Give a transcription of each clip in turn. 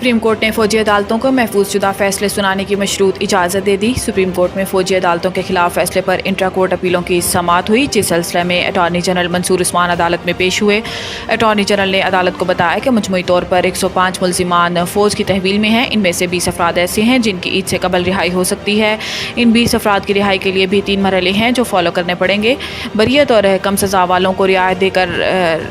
Supreme court ने फौजी अदालतों को महफूज शुदा फैसले सुनाने की मशरूत इजाज़त दे दी। सुप्रीम कोर्ट में फौजी अदालतों के खिलाफ फैसले पर इंट्रा कोर्ट अपीलों की समाअत हुई, जिस सिलसिले में अटॉर्नी जनरल मंसूर उस्मान अदालत में पेश हुए। अटॉर्नी जनरल ने अदालत को बताया कि मजमूई तौर पर 105 मुल्जिमान फ़ौज की तहवील में हैं। इनमें से 20 अफराद ऐसे हैं जिनकी ईद से कबल रिहाई हो सकती है। इन 20 अफराद की रिहाई के लिए भी 3 मरहले हैं जो फॉलो करने पड़ेंगे। बरियत और कम सज़ा वालों को रियायत देकर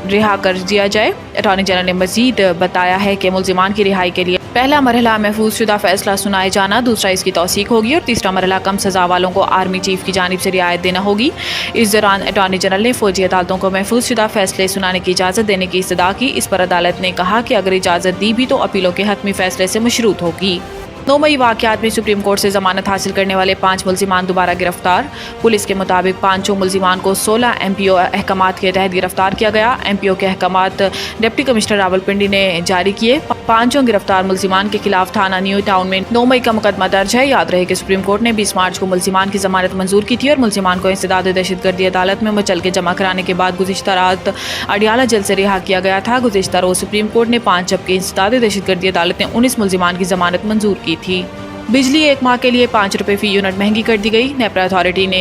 रिहा कर दिया जाए। अटॉर्नी जनरल ने मजीद बताया है कि मुल्जिमान की रिहाई के लिए पहला मरहला महफूज शुदा फैसला सुनाए जाना, दूसरा इसकी तौसीक होगी और तीसरा मरहला कम सज़ा वालों को आर्मी चीफ की जानिब से रियायत देना होगी। इस दौरान अटॉर्नी जनरल ने फौजी अदालतों को महफूज शुदा फैसले सुनाने की इजाज़त देने की इस्तदा की। इस पर अदालत ने कहा कि अगर इजाज़त दी भी तो अपीलों के हतमी फैसले से मशरूत होगी। 9 मई वाक़यात में सुप्रीम कोर्ट से ज़मानत हासिल करने वाले 5 मुल्जिमान दोबारा गिरफ्तार। पुलिस के मुताबिक 5 मुल्जिमान को 16 MPO अहकामात के तहत गिरफ्तार किया गया। MPO के अहकामात डिप्टी कमिश्नर रावलपिंडी ने जारी किए। 5 गिरफ्तार मुल्जिमान के खिलाफ थाना न्यू टाउन में 9 मई का मुकदमा दर्ज है। याद रहे कि सुप्रीम कोर्ट ने 20 मार्च को मुल्जिमान की ज़मानत मंजूर की थी और मुल्जिमान को इंसदाद दहशतगर्दी अदालत में मुचल के जमा कराने के बाद गुज़िश्ता रात अडियाला जेल से रिहा किया गया था। गुज़िश्ता रोज़ सुप्रीम कोर्ट ने 5 जबकि इंसदाद दहशतगर्दी अदालत ने 19 मुल्जिमान की ज़मानत मंजूर की थी। बिजली 1 माह के लिए 5 रुपये फ़ी यूनिट महंगी कर दी गई। नेपरा अथॉरिटी ने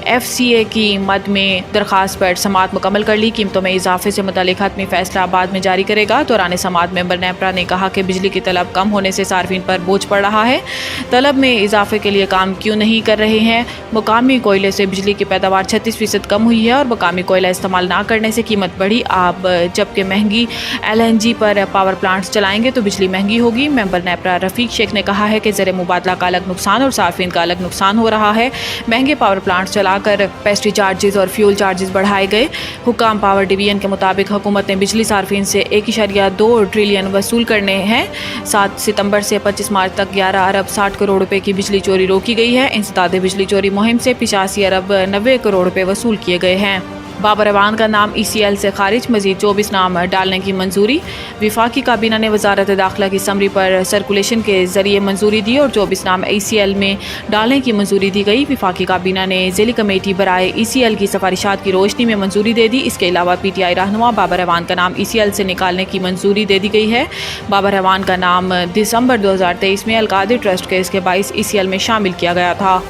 FCA की मद में दरखास्त पर समाअत मुकम्मल कर ली। कीमतों में इजाफे से मुतालिक हतमी फैसला बाद में जारी करेगा। दौरान समाअत मेंबर नेपरा ने कहा कि बिजली की तलब कम होने से सार्फिन पर बोझ पड़ रहा है। तलब में इजाफे के लिए काम क्यों नहीं कर रहे हैं। मुकामी कोयले से बिजली की पैदावार 36% कम हुई है और मुकामी कोयला इस्तेमाल ना करने से कीमत बढ़ी। आप जबकि महंगी LNG पर पावर प्लांट्स चलाएंगे तो बिजली महंगी होगी। मेंबर नेपरा रफ़ीक शेख ने कहा है कि ज़र मुबादला का अलग नुकसान और सार्फिन का अलग नुकसान हो रहा है। महंगे पावर प्लांट्स चलाकर पेस्ट्री चार्जेस और फ्यूल चार्जेस बढ़ाए गए। हुकाम पावर डिवीजन के मुताबिक हुकूमत ने बिजली सार्फिन से 1.2 ट्रिलियन वसूल करने हैं। 7 सितंबर से 25 मार्च तक 11 अरब 60 करोड़ रुपए की बिजली चोरी रोकी गई है। इंसदाद बिजली चोरी मुहिम से 85 अरब 90 करोड़ रुपए वसूल किए गए हैं। बाबर अवान का नाम ECL से खारिज, मजीद 24 नाम डालने की मंजूरी। विफाकी काबीना ने वजारत दाखिला की समरी पर सर्कुलेशन के जरिए मंजूरी दी और 24 नाम ECL में डालने की मंजूरी दी गई। विफाकी काबीना ने ज़िली कमेटी बराए ECL की सिफारिशात की रोशनी में मंजूरी दे दी। इसके अलावा PTI रहनुमा बाबर अवान का नाम ECL से निकालने की मंजूरी दे दी गई है। बाबर अवान का नाम दिसंबर 2023 में अलकादिर ट्रस्ट केस के बाइस ECL में शामिल किया गया था।